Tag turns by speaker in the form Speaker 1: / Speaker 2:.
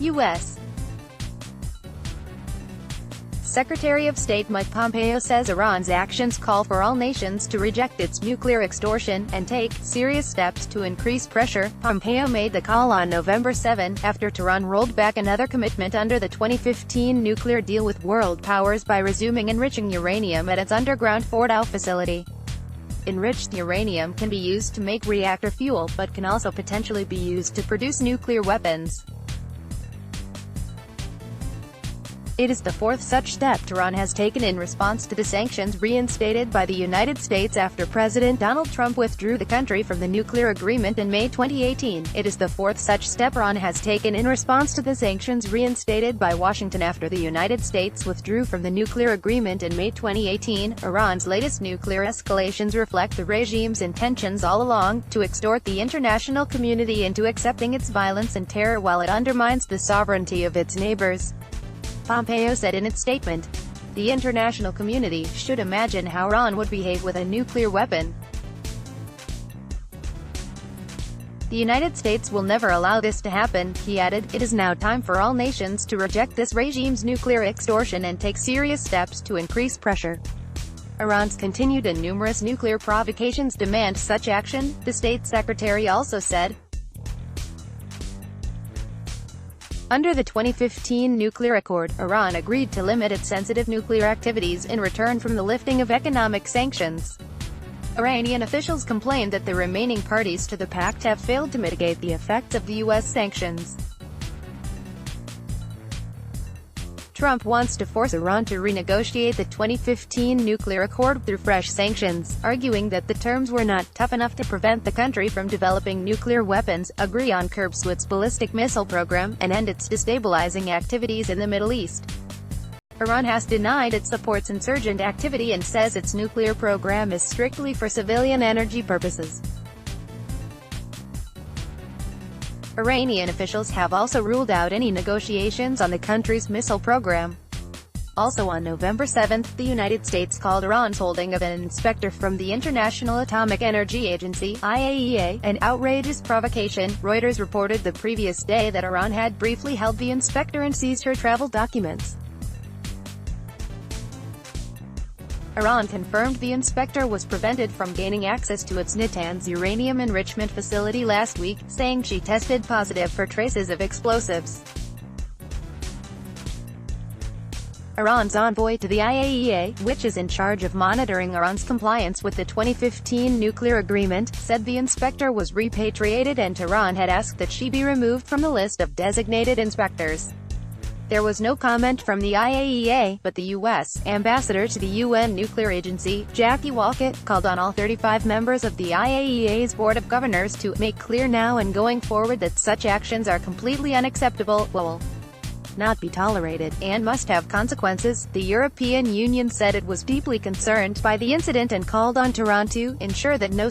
Speaker 1: U.S. Secretary of State Mike Pompeo says Iran's actions call for all nations to reject its nuclear extortion and take serious steps to increase pressure. Pompeo made the call on November 7, after Tehran rolled back another commitment under the 2015 nuclear deal with world powers by resuming enriching uranium at its underground Fordow facility. Enriched uranium can be used to make reactor fuel, but can also potentially be used to produce nuclear weapons. It is the fourth such step Tehran has taken in response to the sanctions reinstated by the United States after President Donald Trump withdrew the country from the nuclear agreement in May 2018. It is the fourth such step Iran has taken in response to the sanctions reinstated by Washington after the United States withdrew from the nuclear agreement in May 2018. Iran's latest nuclear escalations reflect the regime's intentions all along, to extort the international community into accepting its violence and terror while it undermines the sovereignty of its neighbors. Pompeo said in its statement, "The international community should imagine how Iran would behave with a nuclear weapon. The United States will never allow this to happen," he added. "It is now time for all nations to reject this regime's nuclear extortion and take serious steps to increase pressure." Iran's continued and numerous nuclear provocations demand such action, the state secretary also said. Under the 2015 nuclear accord, Iran agreed to limit its sensitive nuclear activities in return from the lifting of economic sanctions. Iranian officials complained that the remaining parties to the pact have failed to mitigate the effects of the U.S. sanctions. Trump wants to force Iran to renegotiate the 2015 nuclear accord through fresh sanctions, arguing that the terms were not tough enough to prevent the country from developing nuclear weapons, agree on curbs to its ballistic missile program, and end its destabilizing activities in the Middle East. Iran has denied it supports insurgent activity and says its nuclear program is strictly for civilian energy purposes. Iranian officials have also ruled out any negotiations on the country's missile program. Also on November 7, the United States called Iran's holding of an inspector from the International Atomic Energy Agency (IAEA) an outrageous provocation. Reuters reported the previous day that Iran had briefly held the inspector and seized her travel documents. Iran confirmed the inspector was prevented from gaining access to its Natanz uranium enrichment facility last week, saying she tested positive for traces of explosives. Iran's envoy to the IAEA, which is in charge of monitoring Iran's compliance with the 2015 nuclear agreement, said the inspector was repatriated and Tehran had asked that she be removed from the list of designated inspectors. There was no comment from the IAEA, but the U.S. ambassador to the UN nuclear agency, Jackie Walcott, called on all 35 members of the IAEA's Board of Governors to make clear now and going forward that such actions are completely unacceptable, will not be tolerated, and must have consequences. The European Union said it was deeply concerned by the incident and called on Tehran to ensure that no